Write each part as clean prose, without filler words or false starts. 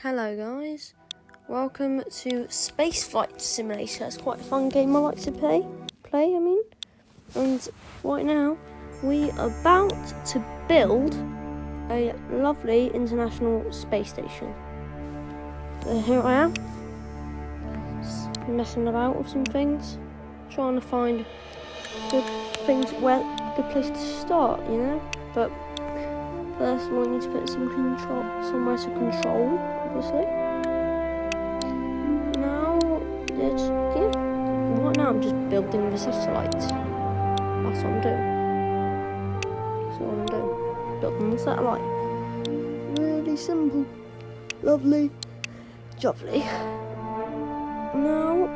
Hello guys, welcome to Space Flight Simulator. It's quite a fun game I like to play. And right now we are about to build a lovely international space station. So here I am, just messing about with some things, trying to find good place to start, But first of all, we need to put somewhere to control, obviously. Right now I'm just building the satellite. That's what I'm doing. Building the satellite. Really simple. Lovely. Jolly. Now,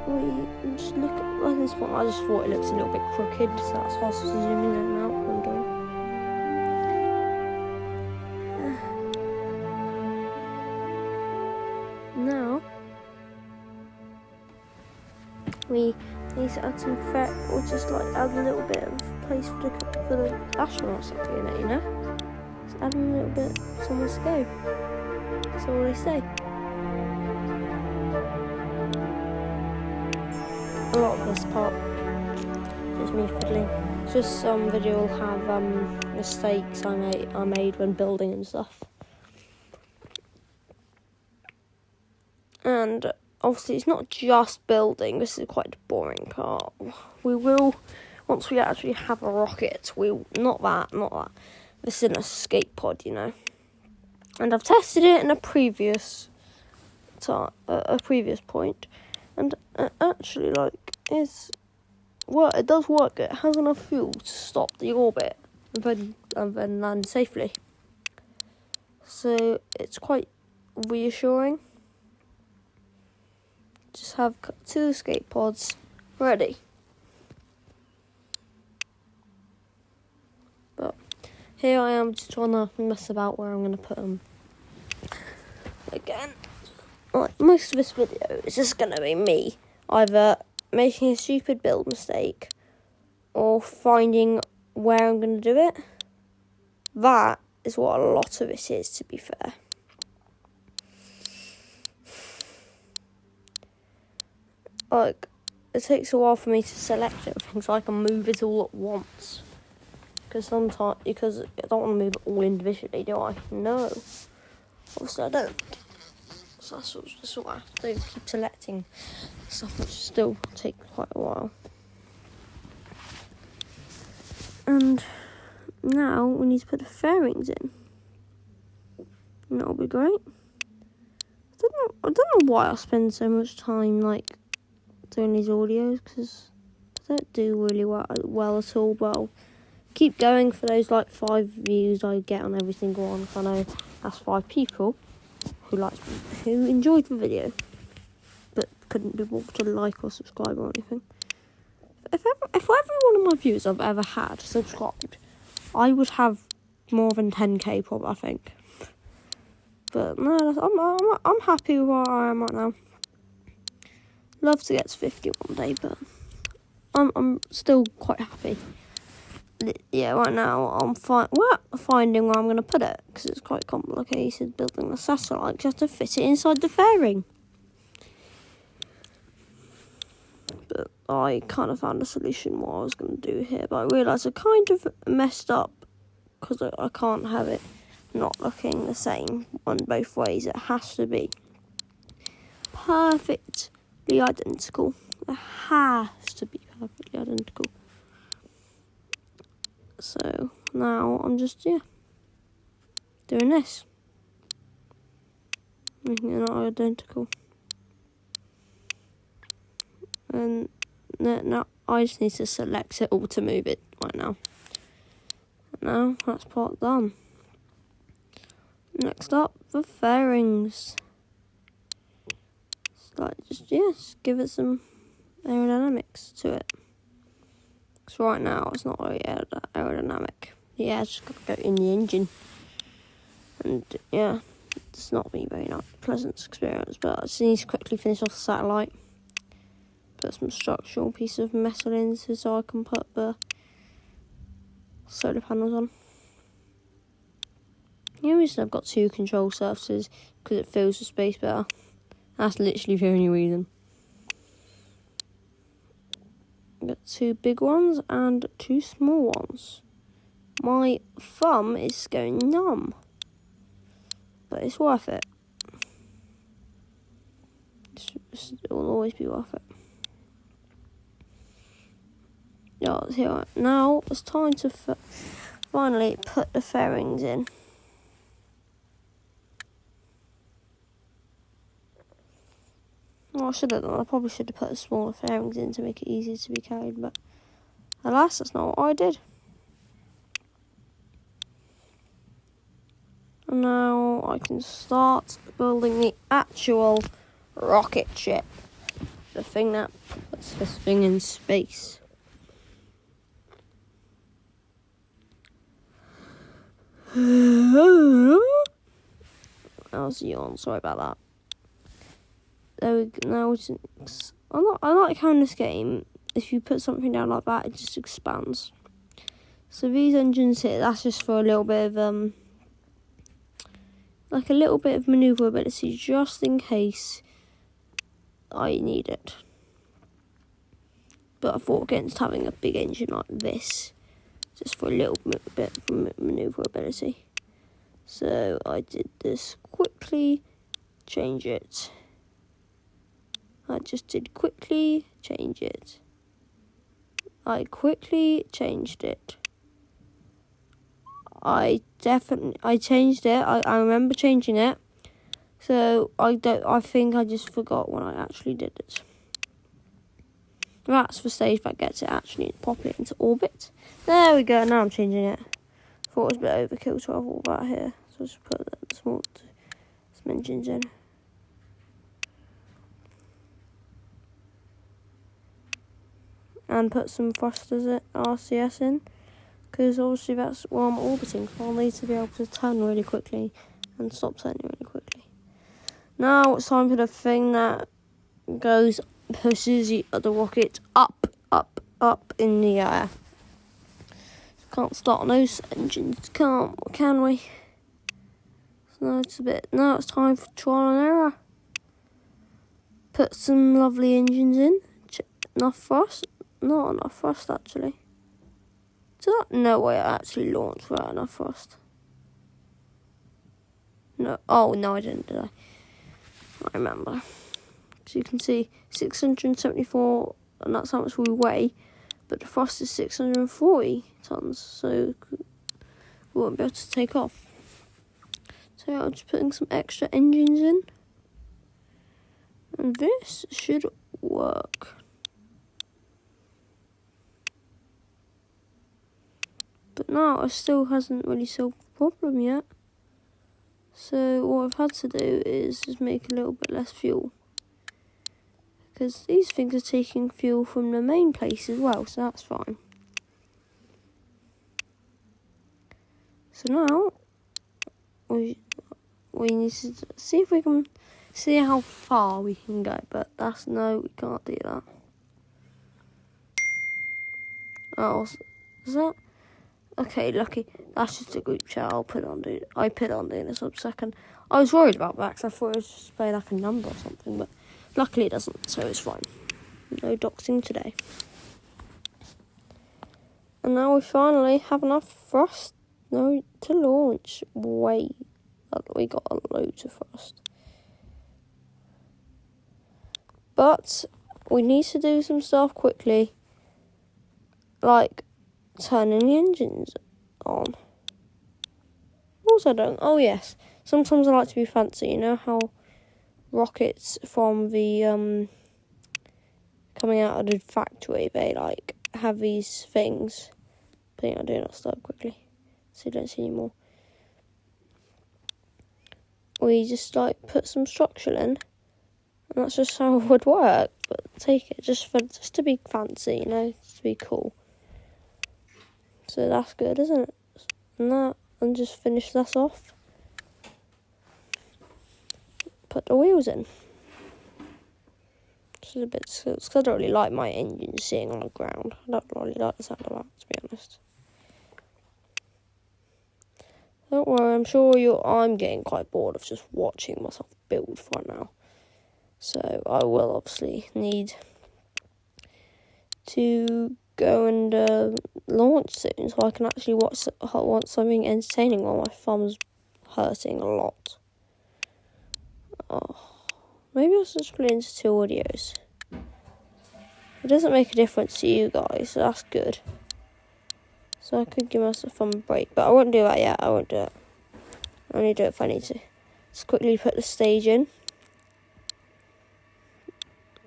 we just look at this one. I just thought it looks a little bit crooked, so that's why I was zooming in and out what I'm doing. Now we need to add some or just add a little bit of place for the astronauts up here, Just add a little bit somewhere to go. That's all they say. A lot of this part is me fiddling. Just some video will have mistakes I made when building and stuff. And obviously it's not just building, this is quite the boring part. We will, once we actually have a rocket, not that. This is an escape pod, And I've tested it in a previous point. And actually, it does work. It has enough fuel to stop the orbit and then land safely. So it's quite reassuring. Just have 2 escape pods ready. But here I am just trying to mess about where I'm going to put them. Again, most of this video is just going to be me either making a stupid build mistake or finding where I'm going to do it. That is what a lot of it is, to be fair. It takes a while for me to select everything so I can move it all at once. Because I don't want to move it all individually, do I? No. Obviously I don't. So that's what I have to do, keep selecting stuff, which still take quite a while. And now we need to put the fairings in. And that'll be great. I don't know why I spend so much time doing these audios, because I don't do really well at all. But I'll keep going for those 5 views I get on every single one. I know that's 5 people who enjoyed the video but couldn't be bothered to like or subscribe or anything. If every one of my viewers I've ever had subscribed, I would have more than 10k probably, I think. But no, I'm happy with where I am right now. Love to get to 50 one day, but I'm still quite happy. Yeah, right now I'm finding where I'm going to put it, because it's quite complicated building a satellite just to fit it inside the fairing. But I kind of found a solution what I was going to do here, but I realised I kind of messed up because I can't have it not looking the same on both ways. It has to be perfectly identical. It has to be perfectly identical. So now I'm just doing this, making it not identical. And now I just need to select it all to move it right now. Now that's part done. Next up, the fairings. Just give it some aerodynamics to it. Because right now it's not very aerodynamic. Yeah, it's just got to go in the engine. And yeah, it's not been a very pleasant experience. But I just need to quickly finish off the satellite. Put some structural piece of metal in so I can put the solar panels on. The only reason I've got 2 control surfaces because it fills the space better. That's literally the only reason. I've got 2 big ones and 2 small ones. My thumb is going numb, but it's worth it. It will always be worth it. Yeah, now it's time to finally put the fairings in. Well, I should have done. I probably should have put the smaller fairings in to make it easier to be carried, but alas, that's not what I did. And now I can start building the actual rocket ship. The thing that puts this thing in space. That was a yawn, sorry about that. There we go. Now I like how in this game, if you put something down like that, it just expands. So these engines here, that's just for a little bit of like a little bit of manoeuvrability, just in case I need it. But I fought against having a big engine like this, just for a little bit of manoeuvrability. So I did this quickly, change it. I just did quickly change it. I quickly changed it. I changed it. I remember changing it. So I think I just forgot when I actually did it. That's the stage that gets it actually properly into orbit. There we go. Now I'm changing it. Thought it was a bit overkill to have all that here. So I'll just put some engines in. And put some thrusters at RCS in, because obviously that's where I'm orbiting, so I'll need to be able to turn really quickly and stop turning really quickly. Now it's time for the thing that pushes the rocket up in the air. Can't start on those engines, can we? So now it's time for trial and error. Put some lovely engines in, enough thrust. Not enough thrust, actually. No way I actually launched without enough thrust. No. Oh, no, I didn't, did I? I remember. So you can see 674, and that's how much we weigh. But the thrust is 640 tons, so we won't be able to take off. So I'm just putting some extra engines in. And this should work. But now it still hasn't really solved the problem yet. So what I've had to do is just make a little bit less fuel. Because these things are taking fuel from the main place as well, so that's fine. So now we need to see if we can see how far we can go, but no, we can't do that. Oh, is that? Okay, lucky. That's just a group chat. I put on doing this up second. I was worried about that because I thought it was just play like a number or something, but luckily it doesn't, so it's fine. No doxing today. And now we finally have enough thrust to launch. We got a load of thrust. But we need to do some stuff quickly, like turning the engines on. Also don't. Oh yes, sometimes I like to be fancy. You know how rockets from the coming out of the factory, they like have these things. I think I'll do not start quickly, so you don't see any more. We just like put some structure in, and that's just how it would work. But take it just to be fancy, you know, just to be cool. So that's good, isn't it? And just finish this off. Put the wheels in. This is a bit because I don't really like my engine sitting on the ground. I don't really like the sound of that, to be honest. Don't worry, I'm sure I'm getting quite bored of just watching myself build right now. So I will obviously need to go and launch soon so I can actually watch something entertaining while my thumb's hurting a lot. Oh, maybe I'll just split into 2 audios. It doesn't make a difference to you guys, so that's good. So I could give myself a fun break, but I won't do that yet. I won't do it. I only do it if I need to. Just quickly put the stage in,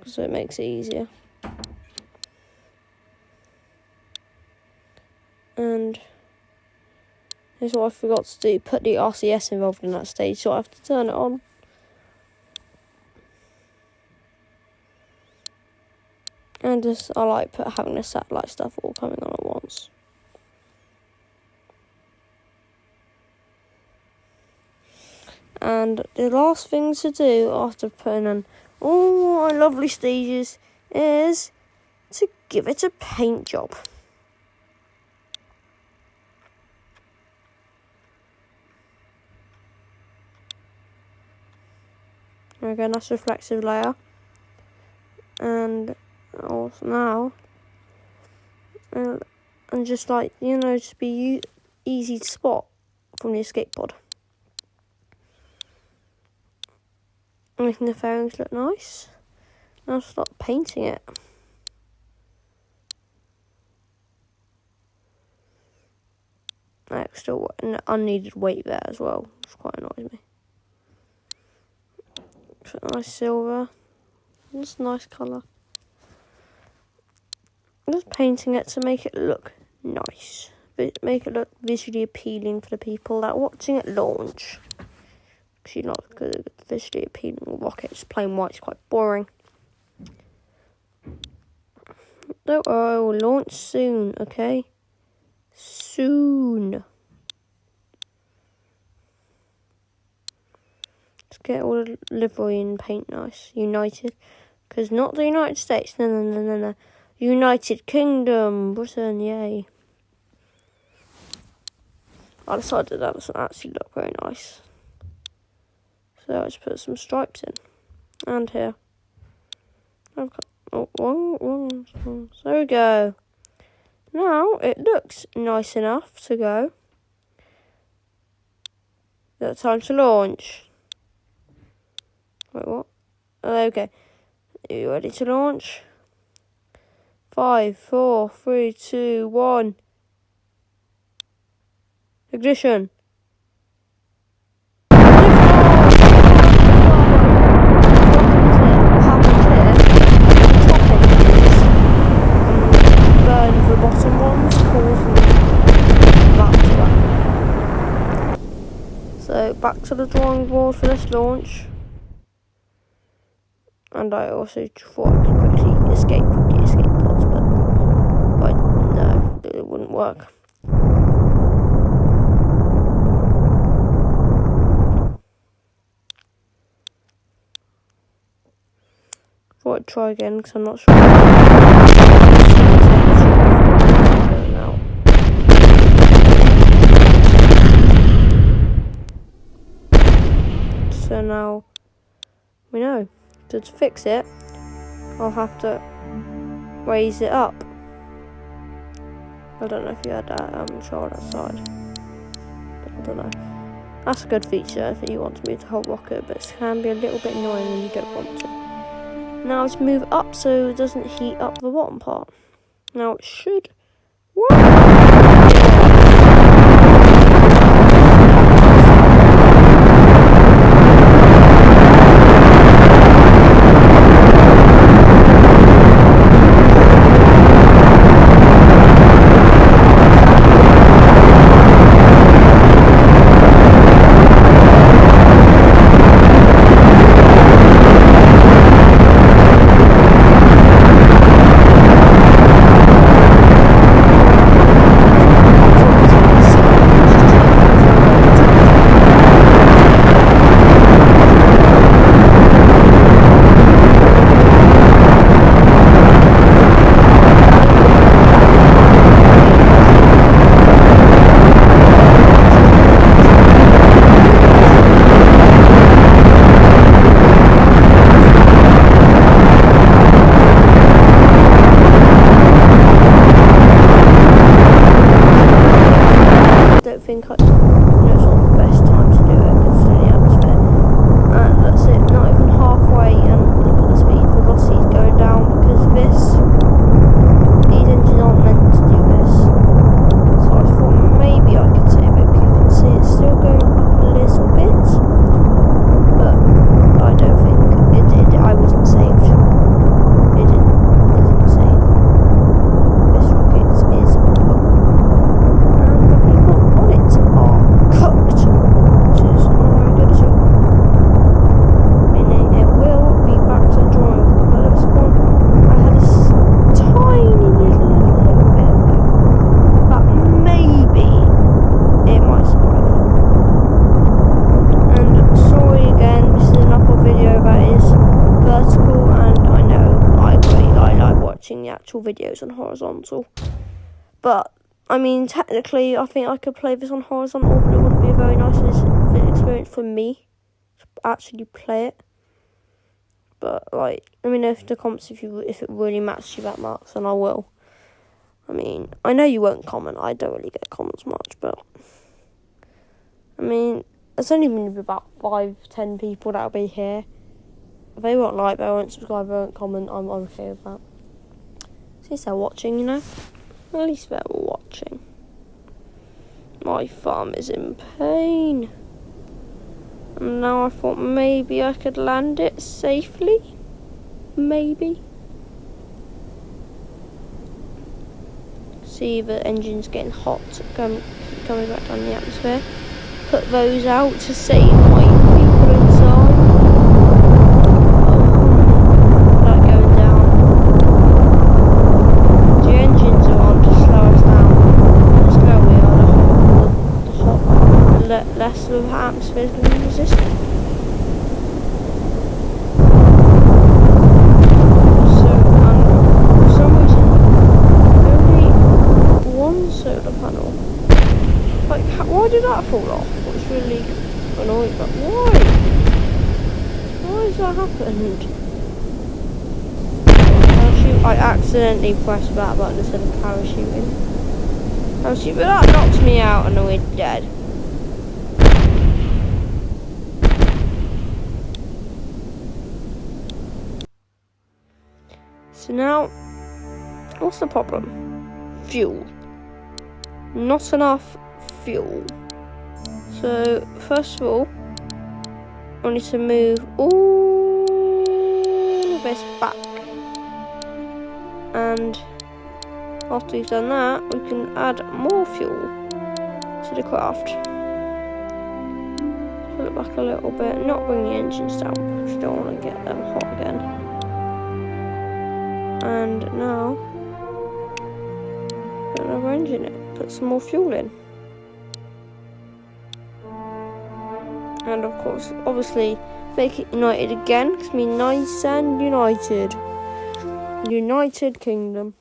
so it makes it easier. And here's what I forgot to do: put the RCS involved in that stage, so I have to turn it on. And just I like having the satellite stuff all coming on at once. And the last thing to do after putting on all my lovely stages is to give it a paint job. There we go, nice reflective layer. And also now, and just like, just be easy to spot from the escape pod. Making the fairings look nice. Now start painting it. Extra an unneeded weight there as well, which quite annoys me. So nice silver. Just a nice colour. I'm just painting it to make it look nice. Make it look visually appealing for the people that are watching it launch. Because you're not good at visually appealing rocket. Just plain white is quite boring. Don't worry, we'll launch soon, okay? Soon. Let's get all the livery and paint nice. United. Because not the United States. No. United Kingdom. Britain, yay. I decided that doesn't actually look very nice. So I just put some stripes in. And here. I've got wrong. There we go. Now it looks nice enough to go. It's time to launch. Wait, what? Okay. Are you ready to launch? 5, 4, 3, 2, 1. Ignition. So back to the drawing board for this launch. And I also thought I could quickly escape the escape pods, but no, it wouldn't work. Thought I'd try again because I'm not sure. So now we know. So to fix it, I'll have to raise it up. I don't know if you had that shard outside. But I don't know. That's a good feature if you want to move the whole rocket, but it can be a little bit annoying when you don't want to. Now let's move up so it doesn't heat up the bottom part. Now it should work. actual videos on horizontal. But, I mean, technically, I think I could play this on horizontal, but it wouldn't be a very nice experience for me to actually play it. But, like, let me know if the comments if it really matters you that much, and I will. I mean, I know you won't comment. I don't really get comments much, but I mean, it's only going to be about 5-10 people that'll be here. If they won't like, they won't subscribe, they won't comment, I'm okay with that. At least they're watching, you know? At least they're watching. My thumb is in pain. And now I thought maybe I could land it safely. Maybe. See the engine's getting hot, coming back down the atmosphere. Put those out to save my people inside. That going down. The engines are on to slow us down. Let's go, we are the less of the atmosphere is going to be resistant. Why did that fall off? I was really annoyed, but why? Why has that happened? I accidentally pressed that button instead of parachuting. But that knocked me out and we're dead. So now, what's the problem? Fuel. Not enough fuel. So first of all, I need to move all this back, and after we've done that, we can add more fuel to the craft. Pull it back a little bit, not bring the engines down because you don't want to get them hot again. And now put another engine in, put some more fuel in. And of course, obviously, make it United again, because it means nice and united. United Kingdom.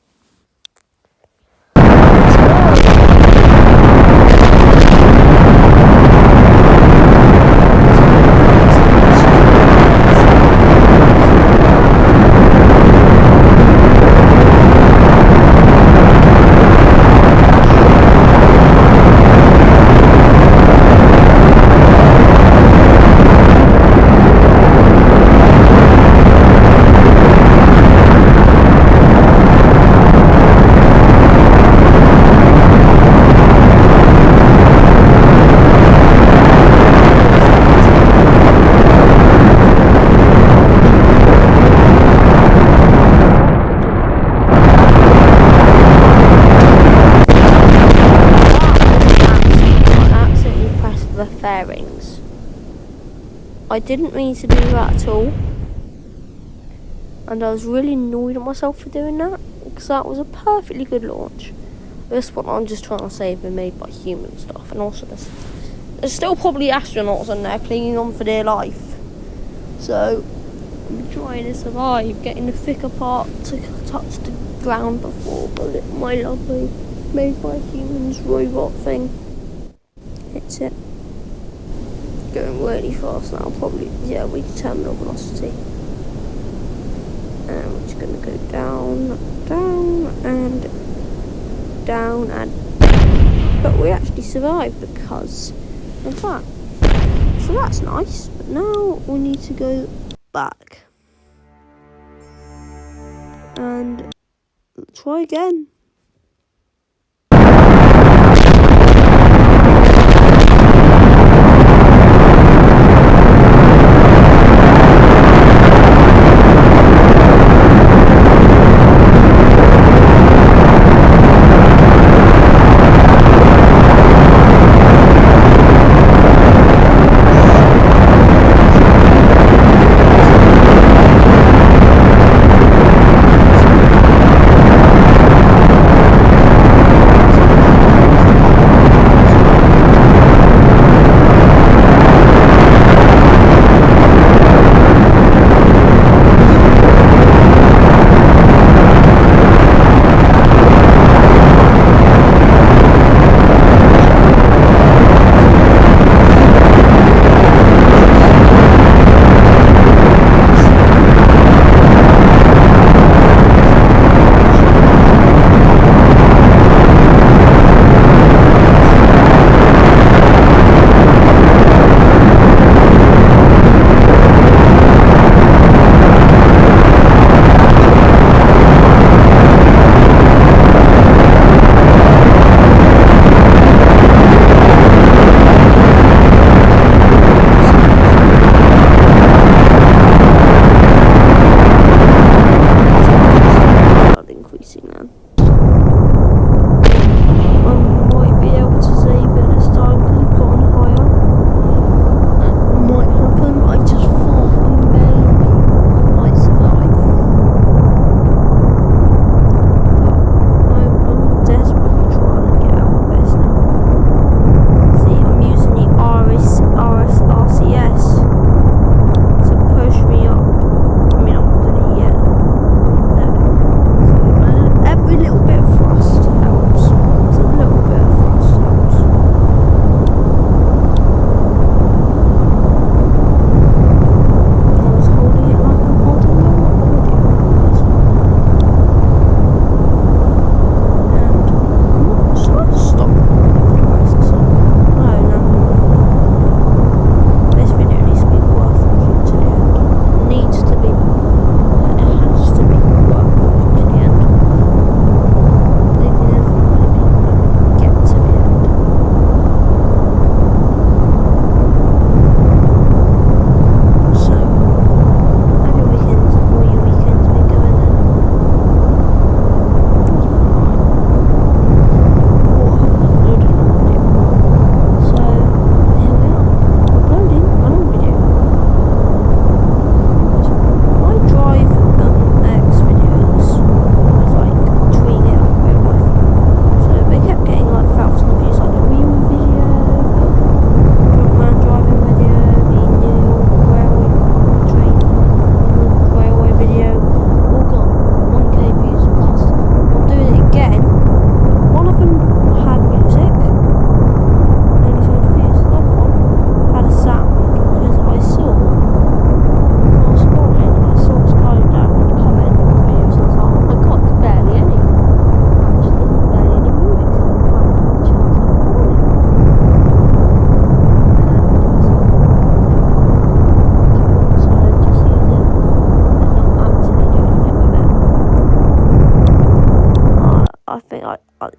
Fairings. I didn't mean to do that at all, and I was really annoyed at myself for doing that, because that was a perfectly good launch. This one I'm just trying to say been made by human stuff, and also there's still probably astronauts in there clinging on for their life, so I'm trying to survive, getting the thicker part to touch the ground before my lovely made by humans robot thing hits it. Going really fast now, probably, yeah, we terminal velocity. And we're just going to go down, down, and down, and but we actually survived because of that. So that's nice, but now we need to go back and try again.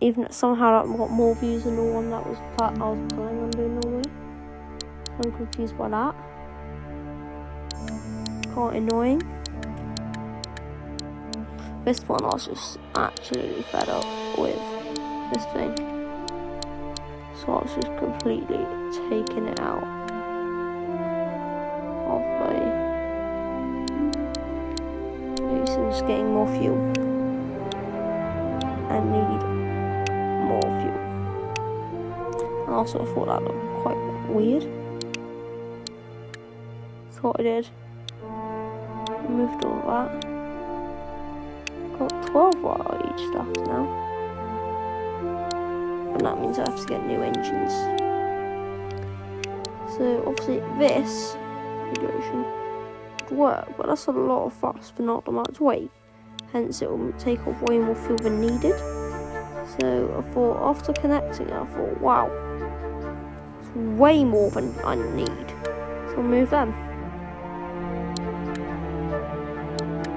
even somehow I've got more views than the one that was I was planning on doing normally. I'm confused by that. Quite annoying. This one I was just actually fed up with this thing. So I was just completely taking it out of just getting more fuel. I need more fuel. And also I thought that looked quite weird. So what I did, removed all of that. Got 12 wire each stuff now. And that means I have to get new engines. So obviously this configuration would work, but that's a lot of fuss for not that much weight. Hence it will take off way more fuel than needed. So I thought, after connecting it, I thought, wow, it's way more than I need. So I'll move them.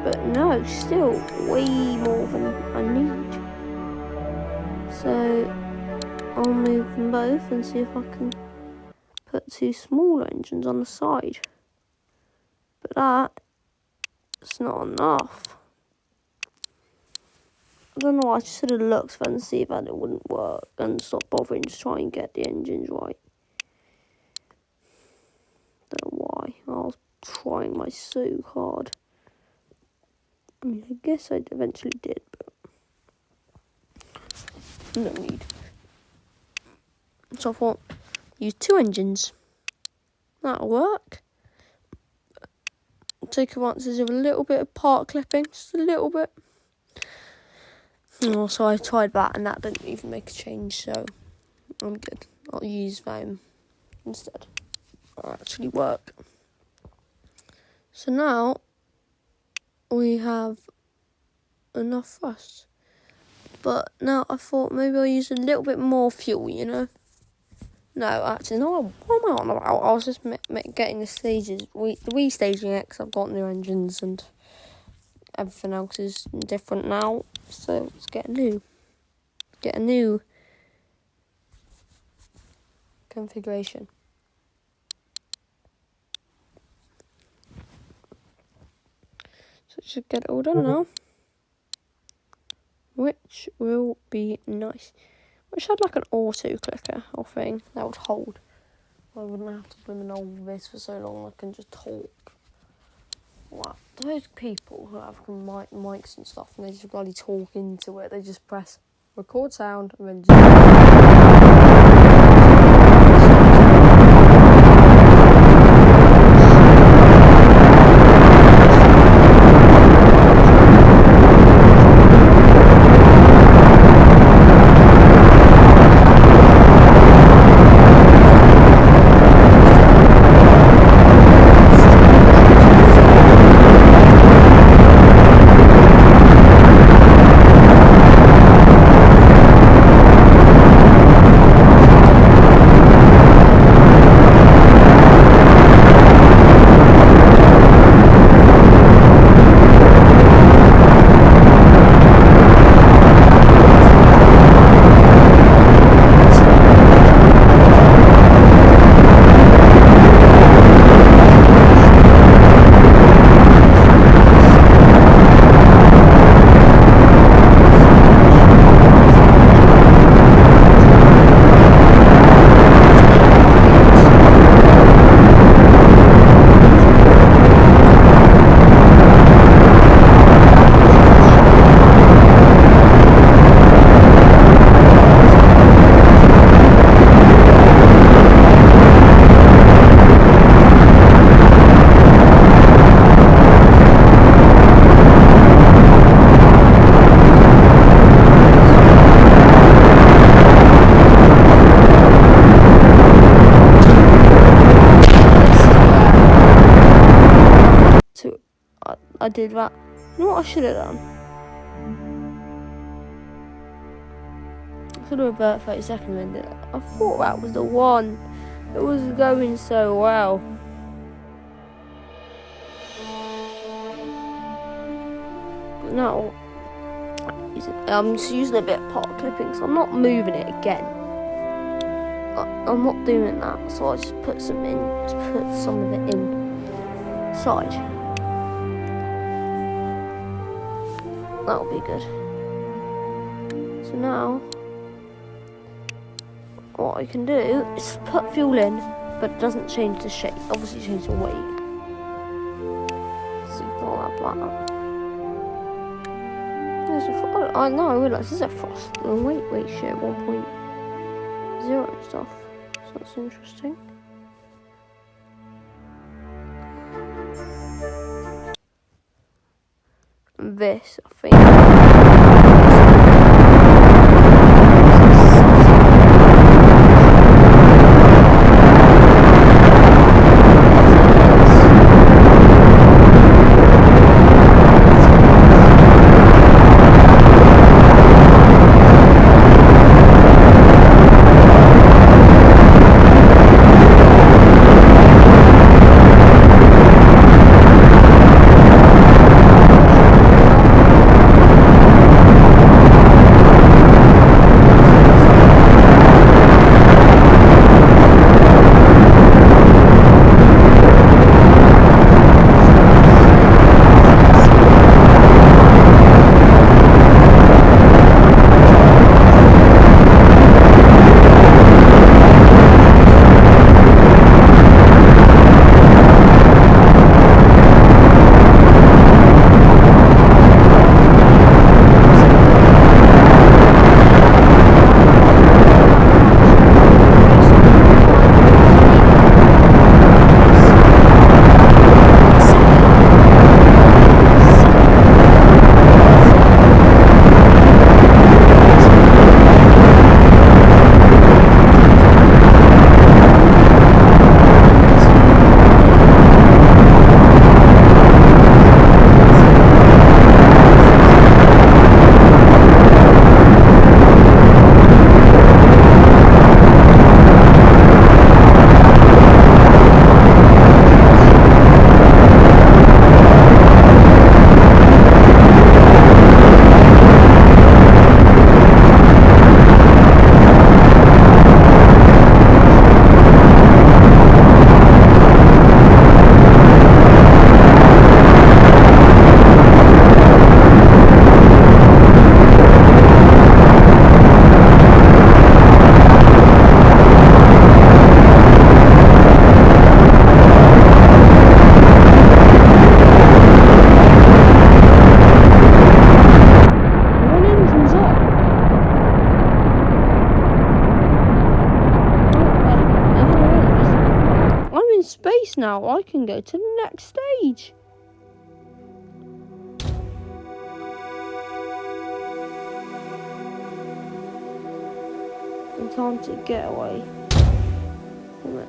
But no, still way more than I need. So I'll move them both and see if I can put 2 smaller engines on the side. But that's not enough. I don't know, I just should have looked for and see that it wouldn't work and stop bothering to try and get the engines right. Don't know why. I was trying my so hard. I mean, I guess I eventually did, but no need. So I thought, use 2 engines. That'll work. Take advantage of a little bit of part clipping, just a little bit. And also I tried that and that didn't even make a change, so I'm good. I'll use them instead. It'll actually work. So now we have enough thrust. But now I thought maybe I'll use a little bit more fuel, you know? No, actually, no, what am I on about? I was just getting the stages, the restaging it, because I've got new engines and everything else is different now. So let's get a new configuration. So it should get it all done now, which will be nice. Wish I had like an auto clicker or thing that would hold. I wouldn't have to blooming hold this for so long. I can just talk. Wow, those people who have mics and stuff and they just bloody talk into it. They just press record sound and then I did that. You know what I should have done? I should have revert 30 seconds and did it. I thought that was the one. It was going so well. But now, I'm just using a bit of part clipping, so I'm not moving it again. I'm not doing that, so I just put some of it inside. That'll be good. So now, what I can do is put fuel in, but it doesn't change the shape. Obviously, change the weight. So you got that black. I know, I realise there's a frost and weight ratio 1.0 and stuff. So that's interesting. This, I think. Space now, I can go to the next stage. And time to get away from it.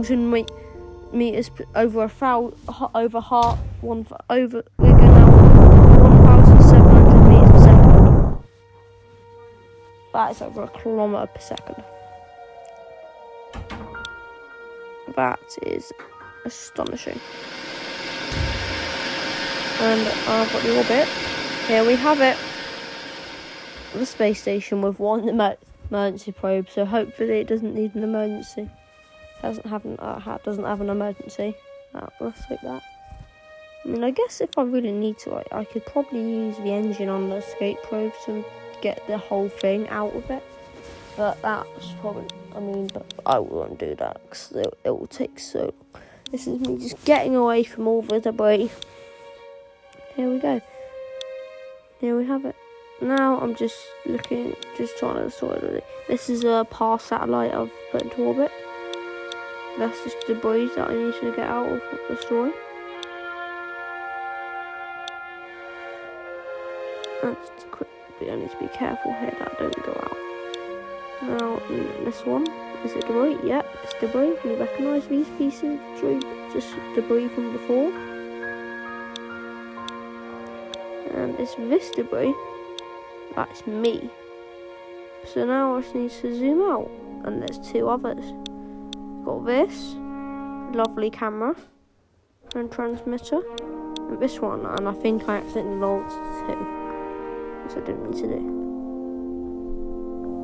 1,000 meters over over heart one over. We're going now 1,700 meters per second. That is over a kilometer per second. That is astonishing. And I've got the orbit. Here we have it. The space station with one emergency probe. So hopefully it doesn't need an emergency. Doesn't have an emergency. Let's hope that. I mean, I guess if I really need to, I could probably use the engine on the escape probe to get the whole thing out of it. But that's probably, but I won't do that because it will take so long. This is me just getting away from all the debris. Here we go. Here we have it. Now I'm just trying to sort it. This is a past satellite I've put into orbit. That's just debris that I need to get out of the story. And just quickly, I need to be careful here that I don't go out. Now, this one, is it debris? Yep, it's debris. You recognise these pieces? Just debris from before. And it's this debris. That's me. So now I just need to zoom out. And there's two others. Got this lovely camera and transmitter. And this one. And I think I accidentally logged two. Which I didn't mean to do.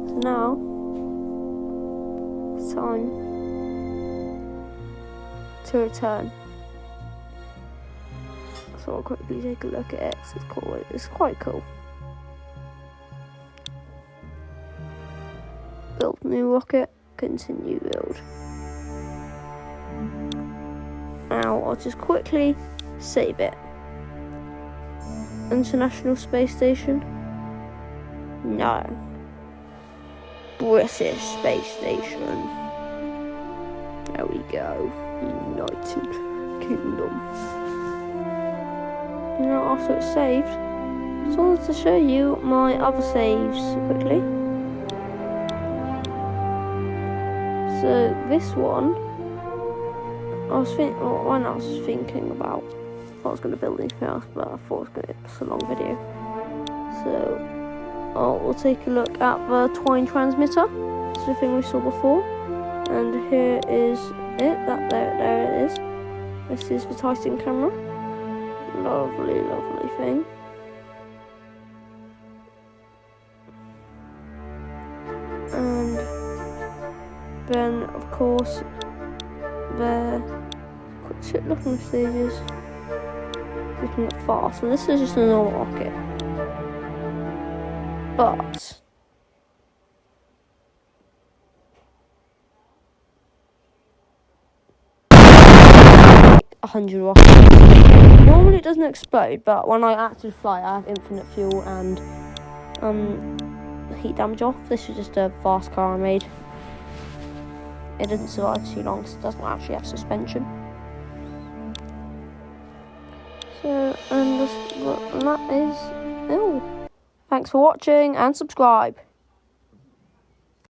So now it's time to return. So I'll quickly take a look at it. It's cool. It's quite cool. Build new rocket. Continue build. Now I'll just quickly save it. International Space Station? No. British Space Station. There we go. United Kingdom. Now after it's saved, I just wanted to show you my other saves quickly. So this one, I was thinking about if I was going to build anything else, but I thought it's a long video. So we'll take a look at the twine transmitter. It's the thing we saw before, and here is it. There it is. This is the Titan camera. Lovely, lovely thing. And then, of course, the quick looking stages. Looking at fast, and this is just a normal rocket. But like 100 rockets. Normally it doesn't explode, but when I actually fly, I have infinite fuel and heat damage off. This is just a fast car I made. It didn't survive too long, so it doesn't actually have suspension. So, and that is all. Thanks for watching and subscribe.